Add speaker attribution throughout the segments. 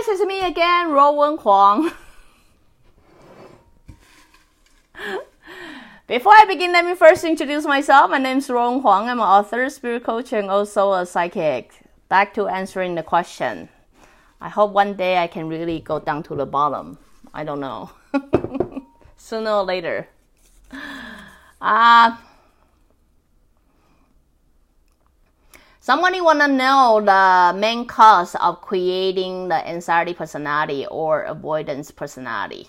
Speaker 1: guys, it's me again, Ruowen Huang. Before I begin, let me first introduce myself. My name is Ruowen Huang. I'm an author, spirit coach, and also a psychic. Back to answering the question. I hope one day I can really go down to the bottom. I don't know. Sooner or later. Somebody want to know the main cause of creating the anxiety personality or avoidance personality.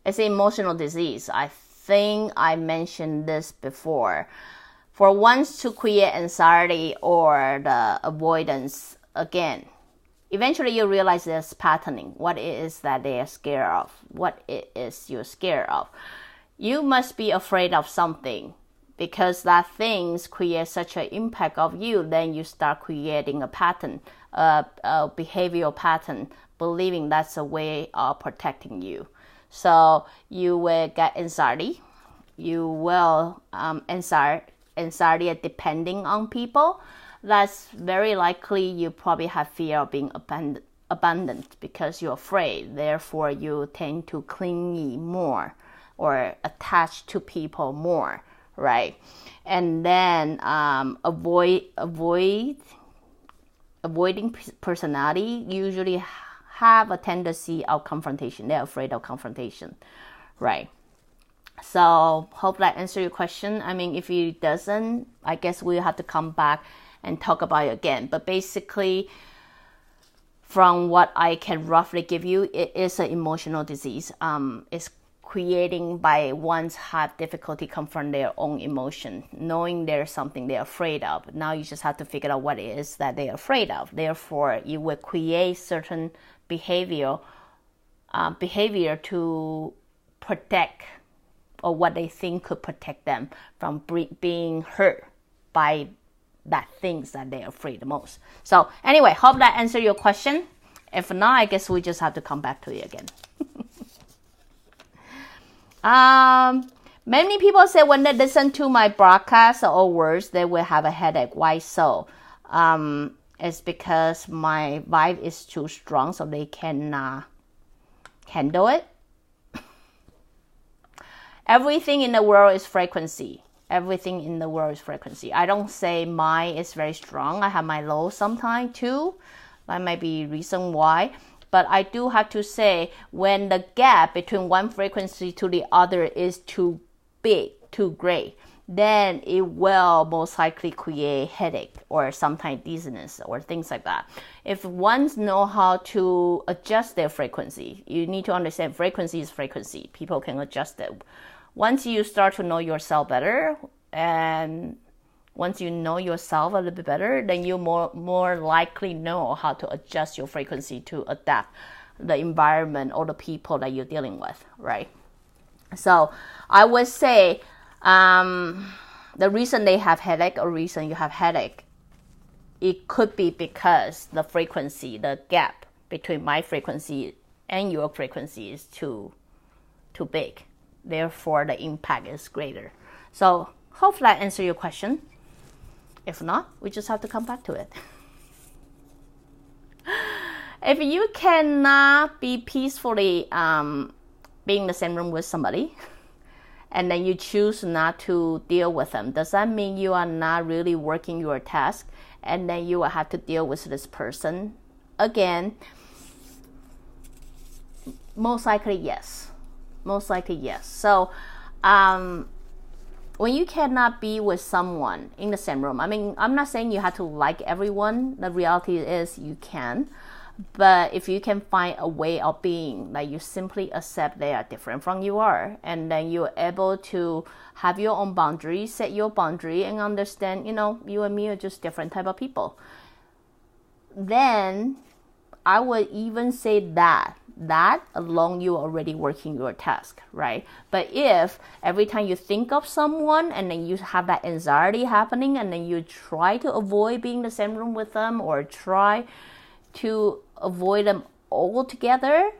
Speaker 1: It's an emotional disease. I think I mentioned this before. For ones to create anxiety or the avoidance, again, eventually you realize there's patterning. What it is that they are scared of. What it is you're scared of. You must be afraid of something. Because that things create such an impact of you, then you start creating a pattern, a behavioral pattern, believing that's a way of protecting you. So you will get anxiety. You will anxiety depending on people. That's very likely you probably have fear of being abandoned because you're afraid. Therefore, you tend to clingy more or attach to people more. Right, and then avoiding personality usually have a tendency of confrontation. They're afraid of confrontation, right? So hope that answers your question. I mean, if it doesn't, I guess we'll have to come back and talk about it again. But basically, from what I can roughly give you, it is an emotional disease. It's creating by ones have difficulty confront their own emotion, knowing there's something they're afraid of. Now you just have to figure out what it is that they're afraid of. Therefore, you will create certain behavior to protect or what they think could protect them from being hurt by that things that they're afraid the most. So anyway, hope that answered your question. If not, I guess we just have to come back to it again. Many people say when they listen to my broadcast or words, they will have a headache. Why so? It's because my vibe is too strong, so they cannot handle it. Everything in the world is frequency. Everything in the world is frequency. I don't say mine is very strong. I have my low sometimes too. That might be reason why. But I do have to say, when the gap between one frequency to the other is too big, too great, then it will most likely create headache or sometimes dizziness or things like that. If ones know how to adjust their frequency, you need to understand frequency is frequency. People can adjust it. Once you start to know yourself better, and once you know yourself a little bit better, then you more likely know how to adjust your frequency to adapt the environment or the people that you're dealing with, right? So I would say the reason they have headache or reason you have headache, it could be because the frequency, the gap between my frequency and your frequency is too big. Therefore, the impact is greater. So hopefully that answers your question. If not, we just have to come back to it. If you cannot be peacefully being in the same room with somebody, and then you choose not to deal with them, does that mean you are not really working your task, and then you will have to deal with this person again? Most likely, yes. Most likely, yes. So, when you cannot be with someone in the same room, I mean, I'm not saying you have to like everyone. The reality is you can. But if you can find a way of being, like you simply accept they are different from you are, and then you're able to have your own boundary, set your boundary, and understand, you and me are just different type of people. Then I would even say that alone you're already working your task, right? But if every time you think of someone and then you have that anxiety happening and then you try to avoid being in the same room with them or try to avoid them altogether,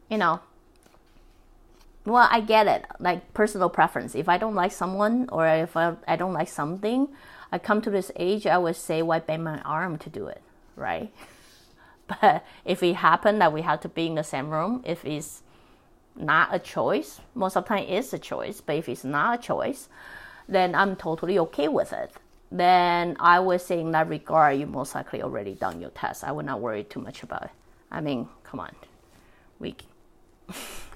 Speaker 1: well, I get it, like personal preference. If I don't like someone or if I don't like something, I come to this age, I would say, why bend my arm to do it? right? But if it happened that we have to be in the same room, if it's not a choice, most of the time it's a choice, but if it's not a choice, then I'm totally okay with it. Then I would say in that regard, you most likely already done your test. I would not worry too much about it. I mean, come on.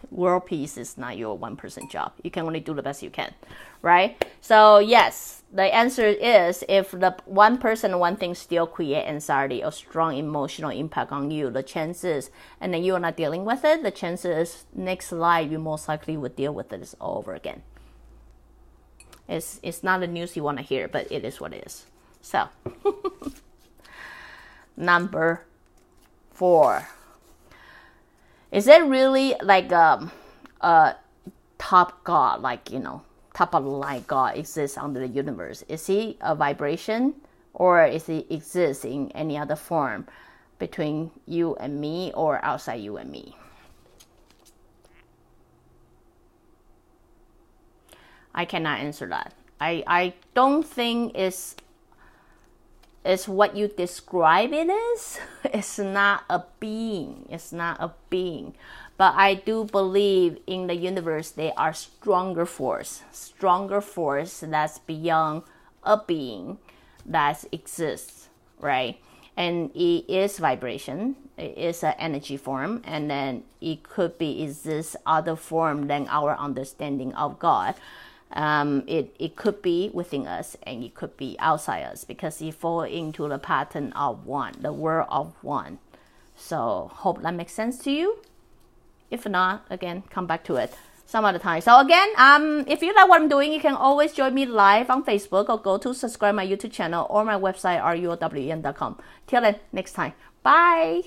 Speaker 1: World peace is not your one-person job. You can only do the best you can, right? So yes, the answer is if the one person, one thing still create anxiety or strong emotional impact on you, the chances, and then you are not dealing with it, the chances next life you most likely would deal with it all over again. It's not the news you want to hear, but it is what it is. So, number 4. Is it really like a top God, like, top of the line God exists under the universe? Is he a vibration, or is he exist in any other form between you and me or outside you and me? I cannot answer that. I don't think it's what you describe it is. It's not a being. It's not a being. But I do believe in the universe there are stronger force that's beyond a being that exists, right? And it is vibration. It is an energy form, and then it could be exist other form than our understanding of God. It could be within us, and it could be outside us, because it fall into the pattern of one, the world of one. So hope that makes sense to you. If not, again, come back to it some other time. So again, if you like what I'm doing, you can always join me live on Facebook, or go to subscribe my YouTube channel or my website, ruowen.com. Till then, next time. Bye.